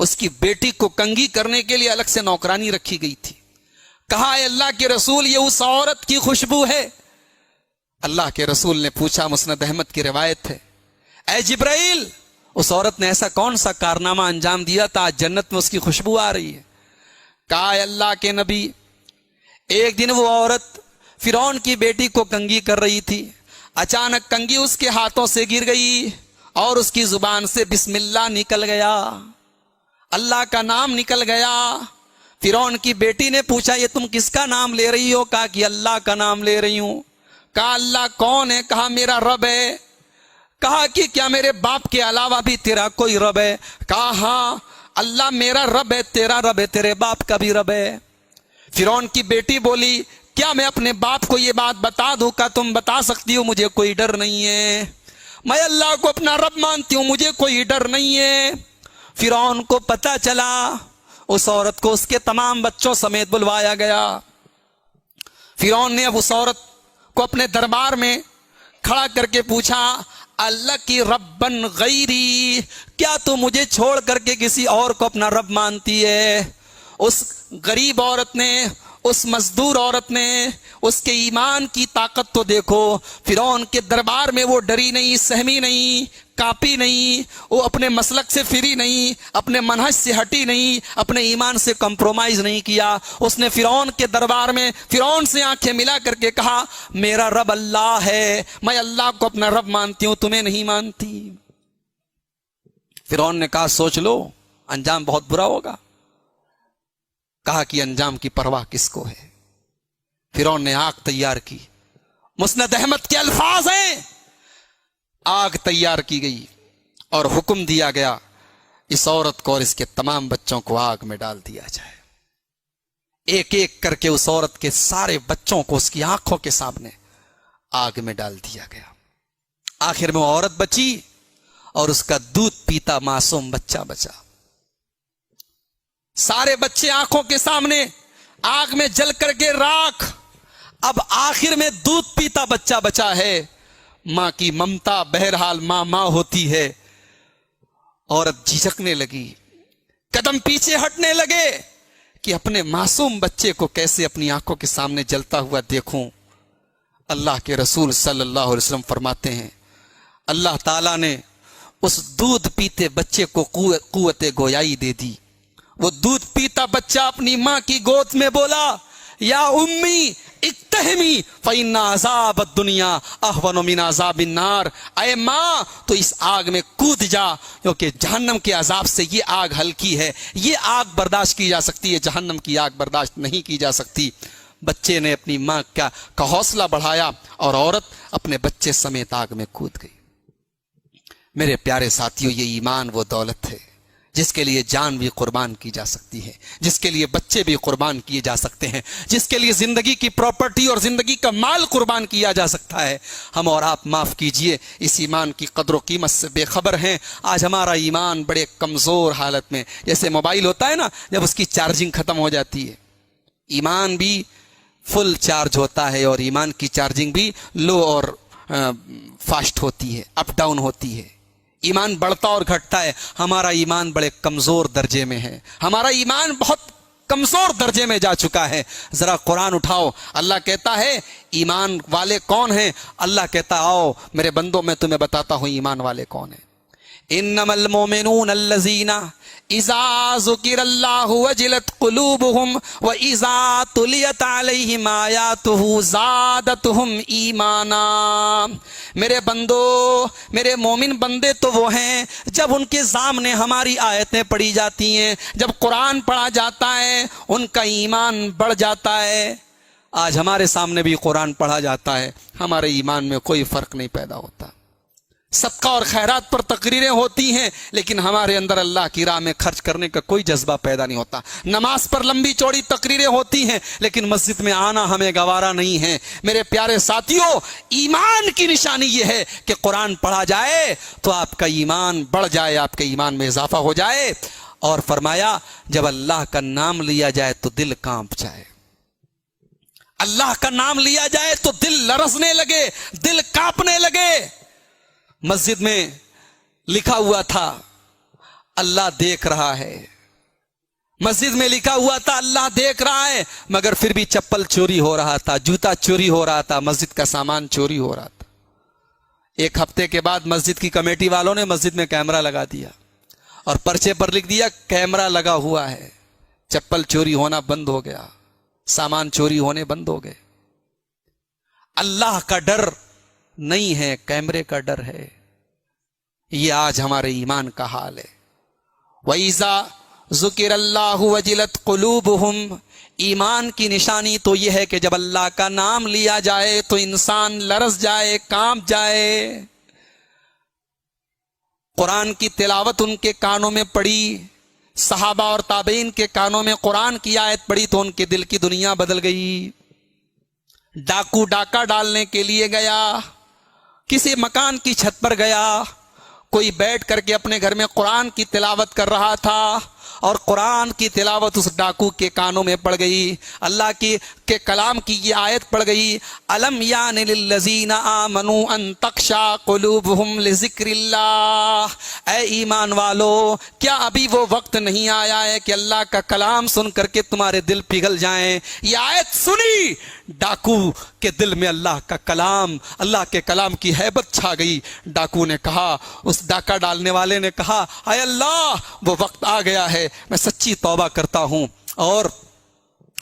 اس کی بیٹی کو کنگھی کرنے کے لیے الگ سے نوکرانی رکھی گئی تھی. کہا اے اللہ کے رسول یہ اس عورت کی خوشبو ہے. اللہ کے رسول نے پوچھا, مسند احمد کی روایت ہے, اے جبرائیل اس عورت نے ایسا کون سا کارنامہ انجام دیا تھا آج جنت میں اس کی خوشبو آ رہی ہے؟ کہا اے اللہ کے نبی ایک دن وہ عورت فرعون کی بیٹی کو کنگھی کر رہی تھی, اچانک کنگھی اس کے ہاتھوں سے گر گئی اور اس کی زبان سے بسم اللہ نکل گیا, اللہ کا نام نکل گیا. فرعون کی بیٹی نے پوچھا یہ تم کس کا نام لے رہی ہو؟ کہا کہ اللہ کا نام لے رہی ہوں. کہا اللہ کون ہے؟ کہا میرا رب ہے. کہا کہ کیا میرے باپ کے علاوہ بھی تیرا کوئی رب ہے؟ کہا ہاں اللہ میرا رب ہے, تیرا رب ہے, تیرے باپ کا بھی رب ہے. فرعون کی بیٹی بولی کیا میں اپنے باپ کو یہ بات بتا دوں؟ کا تم بتا سکتی ہو, مجھے کوئی ڈر نہیں ہے, میں اللہ کو اپنا رب مانتی ہوں, مجھے کوئی ڈر نہیں ہے. فرعون کو پتا چلا, اس عورت کو اس کے تمام بچوں سمیت بلوایا گیا. فرعون نے اب اس عورت کو اپنے دربار میں کھڑا کر کے پوچھا اللہ کی ربن غیری, کیا تو مجھے چھوڑ کر کے کسی اور کو اپنا رب مانتی ہے؟ اس غریب عورت نے, اس مزدور عورت نے اس کے ایمان کی طاقت تو دیکھو. فرعون کے دربار میں وہ ڈری نہیں, سہمی نہیں, کاپی نہیں, وہ اپنے مسلک سے پھری نہیں, اپنے منہج سے ہٹی نہیں, اپنے ایمان سے کمپرومائز نہیں کیا. اس نے فرعون کے دربار میں فرعون سے آنکھیں ملا کر کے کہا میرا رب اللہ ہے, میں اللہ کو اپنا رب مانتی ہوں, تمہیں نہیں مانتی. فرعون نے کہا سوچ لو انجام بہت برا ہوگا. کہا کہ انجام کی پرواہ کس کو ہے؟ فرعون نے آگ تیار کی, مسند احمد کے الفاظ ہیں, آگ تیار کی گئی اور حکم دیا گیا اس عورت کو اور اس کے تمام بچوں کو آگ میں ڈال دیا جائے. ایک ایک کر کے اس عورت کے سارے بچوں کو اس کی آنکھوں کے سامنے آگ میں ڈال دیا گیا. آخر میں وہ عورت بچی اور اس کا دودھ پیتا معصوم بچہ بچا. سارے بچے آنکھوں کے سامنے آگ میں جل کر کے راکھ. اب آخر میں دودھ پیتا بچہ بچا ہے. ماں کی ممتا, بہرحال ماں ماں ہوتی ہے. عورت جھجکنے لگی, قدم پیچھے ہٹنے لگے کہ اپنے معصوم بچے کو کیسے اپنی آنکھوں کے سامنے جلتا ہوا دیکھوں. اللہ کے رسول صلی اللہ علیہ وسلم فرماتے ہیں اللہ تعالیٰ نے اس دودھ پیتے بچے کو قوت گویائی دے دی. وہ دودھ پیتا بچہ اپنی ماں کی گود میں بولا یا امی اقتحمی فإن عذاب الدنیا اہون من عذاب النار, اے ماں تو اس آگ میں کود جا کیونکہ جہنم کے عذاب سے یہ آگ ہلکی ہے, یہ آگ برداشت کی جا سکتی ہے, جہنم کی آگ برداشت نہیں کی جا سکتی. بچے نے اپنی ماں کا حوصلہ بڑھایا اور عورت اپنے بچے سمیت آگ میں کود گئی. میرے پیارے ساتھیوں, یہ ایمان وہ دولت ہے جس کے لیے جان بھی قربان کی جا سکتی ہے, جس کے لیے بچے بھی قربان کیے جا سکتے ہیں, جس کے لیے زندگی کی پراپرٹی اور زندگی کا مال قربان کیا جا سکتا ہے. ہم اور آپ معاف کیجئے اس ایمان کی قدر و قیمت سے بے خبر ہیں. آج ہمارا ایمان بڑے کمزور حالت میں, جیسے موبائل ہوتا ہے نا, جب اس کی چارجنگ ختم ہو جاتی ہے, ایمان بھی فل چارج ہوتا ہے اور ایمان کی چارجنگ بھی لو اور فاسٹ ہوتی ہے, اپ ڈاؤن ہوتی ہے. ایمان بڑھتا اور گھٹتا ہے. ہمارا ایمان بڑے کمزور درجے میں ہے, ہمارا ایمان بہت کمزور درجے میں جا چکا ہے. ذرا قرآن اٹھاؤ, اللہ کہتا ہے ایمان والے کون ہیں؟ اللہ کہتا آؤ میرے بندوں میں تمہیں بتاتا ہوں ایمان والے کون ہیں. انما المؤمنون الذین اذا ذکر اللہ وجلت قلوبہم واذا تلیت علیہم آیاتہ زادتہم ایمانا. میرے بندو, میرے مومن بندے تو وہ ہیں جب ان کے سامنے ہماری آیتیں پڑھی جاتی ہیں, جب قرآن پڑھا جاتا ہے ان کا ایمان بڑھ جاتا ہے. آج ہمارے سامنے بھی قرآن پڑھا جاتا ہے, ہمارے ایمان میں کوئی فرق نہیں پیدا ہوتا. صدقہ اور خیرات پر تقریریں ہوتی ہیں لیکن ہمارے اندر اللہ کی راہ میں خرچ کرنے کا کوئی جذبہ پیدا نہیں ہوتا. نماز پر لمبی چوڑی تقریریں ہوتی ہیں لیکن مسجد میں آنا ہمیں گوارا نہیں ہے. میرے پیارے ساتھیوں, ایمان کی نشانی یہ ہے کہ قرآن پڑھا جائے تو آپ کا ایمان بڑھ جائے, آپ کے ایمان میں اضافہ ہو جائے. اور فرمایا جب اللہ کا نام لیا جائے تو دل کانپ جائے, اللہ کا نام لیا جائے تو دل لرزنے لگے, دل کانپنے لگے. مسجد میں لکھا ہوا تھا اللہ دیکھ رہا ہے. مسجد میں لکھا ہوا تھا اللہ دیکھ رہا ہے، مگر پھر بھی چپل چوری ہو رہا تھا، جوتا چوری ہو رہا تھا، مسجد کا سامان چوری ہو رہا تھا. ایک ہفتے کے بعد مسجد کی کمیٹی والوں نے مسجد میں کیمرہ لگا دیا اور پرچے پر لکھ دیا کیمرہ لگا ہوا ہے. چپل چوری ہونا بند ہو گیا، سامان چوری ہونے بند ہو گئے. اللہ کا ڈر نہیں ہے، کیمرے کا ڈر ہے. یہ آج ہمارے ایمان کا حال ہے. وَإِذَا ذکر اللہ وجلت قلوبہم، ایمان کی نشانی تو یہ ہے کہ جب اللہ کا نام لیا جائے تو انسان لرز جائے، کانپ جائے. قرآن کی تلاوت ان کے کانوں میں پڑی، صحابہ اور تابعین کے کانوں میں قرآن کی آیت پڑی تو ان کے دل کی دنیا بدل گئی. ڈاکو ڈاکہ ڈالنے کے لیے گیا، کسی مکان کی چھت پر گیا، کوئی بیٹھ کر کے اپنے گھر میں قرآن کی تلاوت کر رہا تھا اور قرآن کی تلاوت اس ڈاکو کے کانوں میں پڑ گئی. اللہ کے کلام کی یہ آیت پڑ گئی، الم یان للذین آمنوا ان تخشع قلوبہم لذکر اللہ. اے ایمان والو، کیا ابھی وہ وقت نہیں آیا ہے کہ اللہ کا کلام سن کر کے تمہارے دل پگھل جائیں؟ یہ آیت سنی، ڈاکو کے دل میں اللہ کا کلام، اللہ کے کلام کی ہیبت چھا گئی. ڈاکو نے کہا، اس ڈاکہ ڈالنے والے نے کہا، اے اللہ وہ وقت آ گیا ہے، میں سچی توبہ کرتا ہوں. اور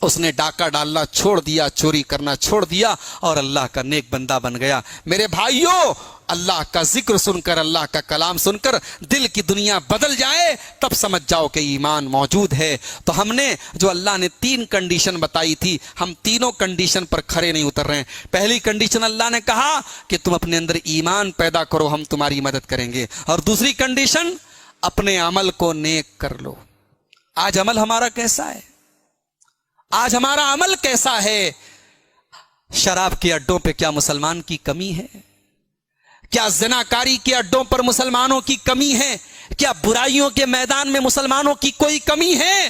اس نے ڈاکہ ڈالنا چھوڑ دیا، چوری کرنا چھوڑ دیا اور اللہ کا نیک بندہ بن گیا. میرے بھائیوں، اللہ کا ذکر سن کر، اللہ کا کلام سن کر دل کی دنیا بدل جائے تب سمجھ جاؤ کہ ایمان موجود ہے. تو ہم نے جو اللہ نے 3 کنڈیشن بتائی تھی، ہم تینوں کنڈیشن پر کھڑے نہیں اتر رہے ہیں. پہلی کنڈیشن اللہ نے کہا کہ تم اپنے اندر ایمان پیدا کرو، ہم تمہاری مدد کریں گے. اور دوسری کنڈیشن، اپنے عمل کو نیک کر لو. آج عمل ہمارا کیسا ہے؟ آج ہمارا عمل کیسا ہے؟ شراب کے اڈوں پہ کیا مسلمان کی کمی ہے؟ کیا زناکاری کے اڈوں پر مسلمانوں کی کمی ہے؟ کیا برائیوں کے میدان میں مسلمانوں کی کوئی کمی ہے؟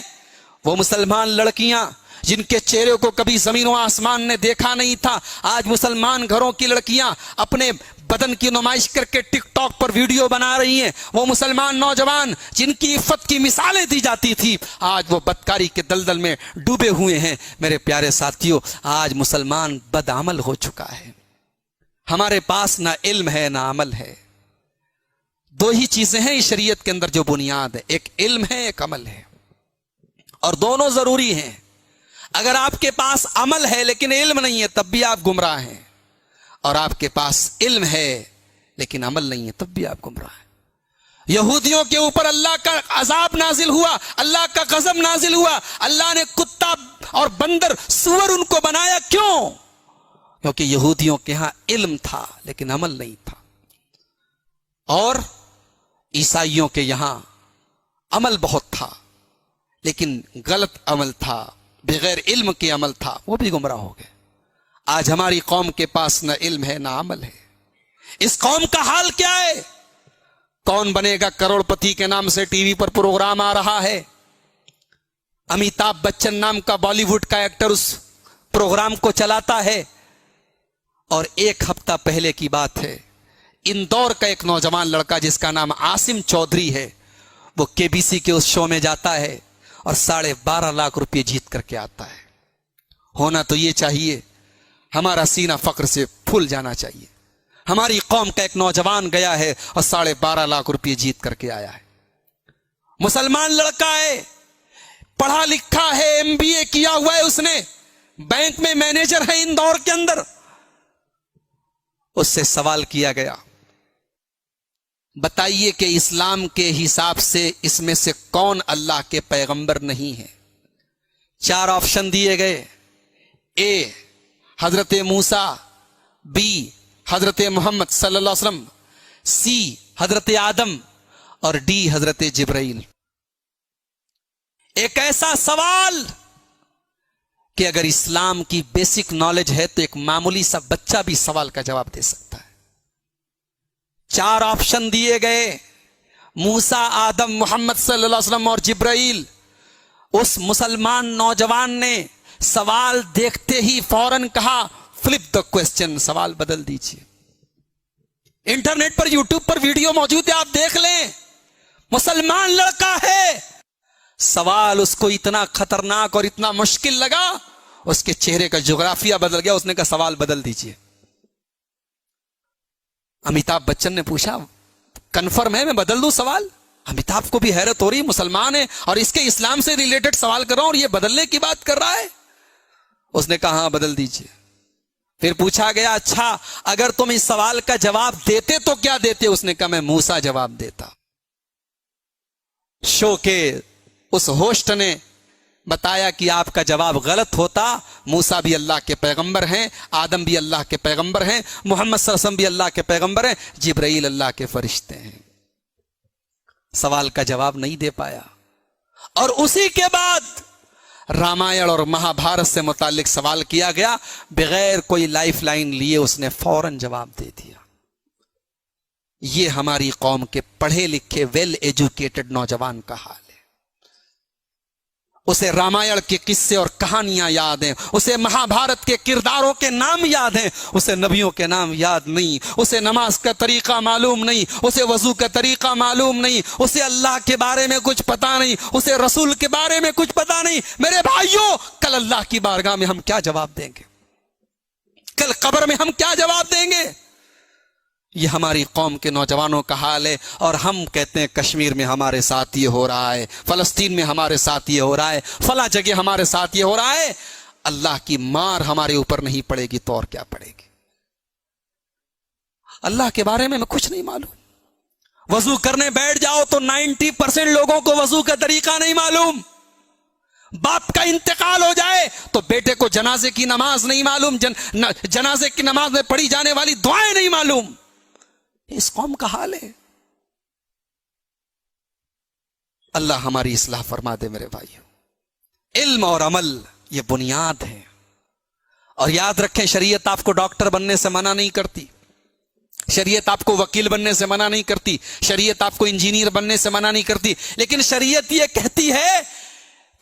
وہ مسلمان لڑکیاں جن کے چہرے کو کبھی زمین و آسمان نے دیکھا نہیں تھا، آج مسلمان گھروں کی لڑکیاں اپنے بدن کی نمائش کر کے ٹک ٹاک پر ویڈیو بنا رہی ہیں. وہ مسلمان نوجوان جن کی عفت کی مثالیں دی جاتی تھی، آج وہ بدکاری کے دلدل میں ڈوبے ہوئے ہیں. میرے پیارے ساتھیوں، آج مسلمان بدعمل ہو چکا ہے. ہمارے پاس نہ علم ہے نہ عمل ہے. 2 ہی چیزیں ہیں اس شریعت کے اندر جو بنیاد ہے، ایک علم ہے، ایک عمل ہے، اور دونوں ضروری ہیں. اگر آپ کے پاس عمل ہے لیکن علم نہیں ہے تب بھی آپ گمراہ ہیں، اور آپ کے پاس علم ہے لیکن عمل نہیں ہے تب بھی آپ گمراہ ہیں. یہودیوں کے اوپر اللہ کا عذاب نازل ہوا، اللہ کا غضب نازل ہوا. اللہ نے کتا اور بندر، سور ان کو بنایا. کیوں؟ کیونکہ یہودیوں کے ہاں علم تھا لیکن عمل نہیں تھا. اور عیسائیوں کے یہاں عمل بہت تھا لیکن غلط عمل تھا، بغیر علم کے عمل تھا، وہ بھی گمراہ ہو گئے. آج ہماری قوم کے پاس نہ علم ہے نہ عمل ہے. اس قوم کا حال کیا ہے؟ کون بنے گا کروڑ پتی کے نام سے ٹی وی پر پروگرام آ رہا ہے. امیتابھ بچن نام کا بالی ووڈ کا ایکٹر اس پروگرام کو چلاتا ہے. اور 1 ہفتہ پہلے کی بات ہے، اندور کا ایک نوجوان لڑکا جس کا نام عاصم چودھری ہے، وہ KBC کے اس شو میں جاتا ہے اور 12.5 لاکھ روپے جیت کر کے آتا ہے. ہونا تو یہ چاہیے، ہمارا سینہ فخر سے پھول جانا چاہیے. ہماری قوم کا ایک نوجوان گیا ہے اور 12.5 لاکھ روپے جیت کر کے آیا ہے. مسلمان لڑکا ہے، پڑھا لکھا ہے، MBA کیا ہوا ہے، اس نے بینک میں مینیجر ہے اندور کے اندر. اس سے سوال کیا گیا، بتائیے کہ اسلام کے حساب سے اس میں سے کون اللہ کے پیغمبر نہیں ہے؟ 4 آپشن دیے گئے. A حضرت موسیٰ، B حضرت محمد صلی اللہ علیہ وسلم، C حضرت آدم، اور D حضرت جبرائیل. ایک ایسا سوال کہ اگر اسلام کی بیسک نالج ہے تو ایک معمولی سا بچہ بھی سوال کا جواب دے سکتا ہے. 4 آپشن دیے گئے، موسیٰ، آدم، محمد صلی اللہ علیہ وسلم اور جبرائیل. اس مسلمان نوجوان نے سوال دیکھتے ہی فوراً کہا فلپ دا کوسچن، سوال بدل دیجیے. انٹرنیٹ پر، یوٹیوب پر ویڈیو موجود ہے، آپ دیکھ لیں. مسلمان لڑکا ہے. سوال اس کو اتنا خطرناک اور اتنا مشکل لگا, اس کے چہرے کا جغرافیہ بدل گیا. اس نے کہا سوال بدل دیجئے. امیتابھ بچن نے پوچھا کنفرم ہے میں بدل دوں سوال؟ امیتابھ کو بھی حیرت ہو رہی, مسلمان ہے اور اس کے اسلام سے ریلیٹڈ سوال کر رہا ہوں اور یہ بدلنے کی بات کر رہا ہے. اس نے کہا ہاں بدل دیجئے. پھر پوچھا گیا اچھا اگر تم اس سوال کا جواب دیتے تو کیا دیتے؟ اس نے کہا میں موسیٰ جواب دیتا. شو کے اس ہوسٹ نے بتایا کہ آپ کا جواب غلط ہوتا. موسیٰ بھی اللہ کے پیغمبر ہیں, آدم بھی اللہ کے پیغمبر ہیں, محمد صلی اللہ علیہ وسلم بھی اللہ کے پیغمبر ہیں, جبرائیل اللہ کے فرشتے ہیں. سوال کا جواب نہیں دے پایا. اور اسی کے بعد رامائن اور مہا بھارت سے متعلق سوال کیا گیا, بغیر کوئی لائف لائن لیے اس نے فوراً جواب دے دیا. یہ ہماری قوم کے پڑھے لکھے ویل ایجوکیٹڈ نوجوان کا حال ہے. اسے رامائن کے قصے اور کہانیاں یاد ہیں, اسے مہا بھارت کے کرداروں کے نام یاد ہیں, اسے نبیوں کے نام یاد نہیں, اسے نماز کا طریقہ معلوم نہیں, اسے وضو کا طریقہ معلوم نہیں, اسے اللہ کے بارے میں کچھ پتا نہیں, اسے رسول کے بارے میں کچھ پتا نہیں. میرے بھائیوں, کل اللہ کی بارگاہ میں ہم کیا جواب دیں گے؟ کل قبر میں ہم کیا جواب دیں گے؟ یہ ہماری قوم کے نوجوانوں کا حال ہے. اور ہم کہتے ہیں کشمیر میں ہمارے ساتھ یہ ہو رہا ہے, فلسطین میں ہمارے ساتھ یہ ہو رہا ہے, فلاں جگہ ہمارے ساتھ یہ ہو رہا ہے. اللہ کی مار ہمارے اوپر نہیں پڑے گی تو اور کیا پڑے گی؟ اللہ کے بارے میں کچھ نہیں معلوم. وضو کرنے بیٹھ جاؤ تو 90% لوگوں کو وضو کا طریقہ نہیں معلوم. باپ کا انتقال ہو جائے تو بیٹے کو جنازے کی نماز نہیں معلوم, جنازے کی نماز میں پڑھی جانے والی دعائیں نہیں معلوم. اس قوم کا حال ہے. اللہ ہماری اصلاح فرما دے میرے بھائیو. علم اور عمل یہ بنیاد ہے. اور یاد رکھیں شریعت آپ کو ڈاکٹر بننے سے منع نہیں کرتی, شریعت آپ کو وکیل بننے سے منع نہیں کرتی, شریعت آپ کو انجینئر بننے سے منع نہیں کرتی, لیکن شریعت یہ کہتی ہے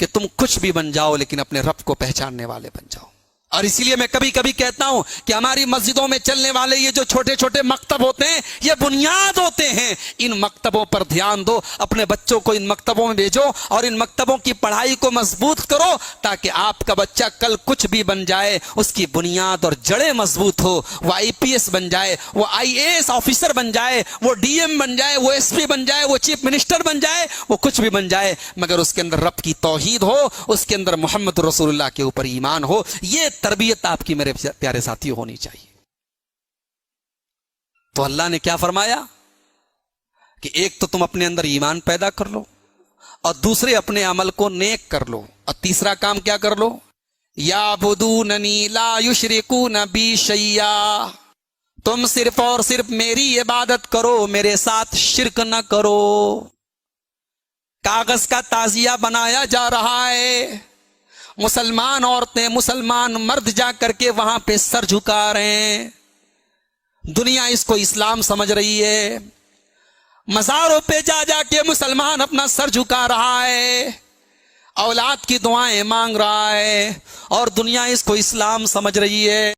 کہ تم کچھ بھی بن جاؤ لیکن اپنے رب کو پہچاننے والے بن جاؤ. اور اسی لیے میں کبھی کبھی کہتا ہوں کہ ہماری مسجدوں میں چلنے والے یہ جو چھوٹے چھوٹے مکتب ہوتے ہیں یہ بنیاد ہوتے ہیں. ان مکتبوں پر دھیان دو, اپنے بچوں کو ان مکتبوں میں بھیجو اور ان مکتبوں کی پڑھائی کو مضبوط کرو تاکہ آپ کا بچہ کل کچھ بھی بن جائے اس کی بنیاد اور جڑیں مضبوط ہو. وہ IPS بن جائے, وہ IAS آفیسر بن جائے, وہ DM بن جائے, وہ SP بن جائے, وہ چیف منسٹر بن جائے, وہ کچھ بھی بن جائے, مگر اس کے اندر رب کی توحید ہو, اس کے اندر محمد رسول اللہ کے اوپر ایمان ہو. یہ تربیت آپ کی میرے پیارے ساتھی ہونی چاہیے. تو اللہ نے کیا فرمایا کہ ایک تو تم اپنے اندر ایمان پیدا کر لو, اور دوسرے اپنے عمل کو نیک کر لو, اور تیسرا کام کیا کر لو؟ یعبدوننی لا یشرکون بی شیئا, تم صرف اور صرف میری عبادت کرو, میرے ساتھ شرک نہ کرو. کاغذ کا تعزیہ بنایا جا رہا ہے, مسلمان عورتیں مسلمان مرد جا کر کے وہاں پہ سر جھکا رہے ہیں. دنیا اس کو اسلام سمجھ رہی ہے. مزاروں پہ جا جا کے مسلمان اپنا سر جھکا رہا ہے, اولاد کی دعائیں مانگ رہا ہے, اور دنیا اس کو اسلام سمجھ رہی ہے.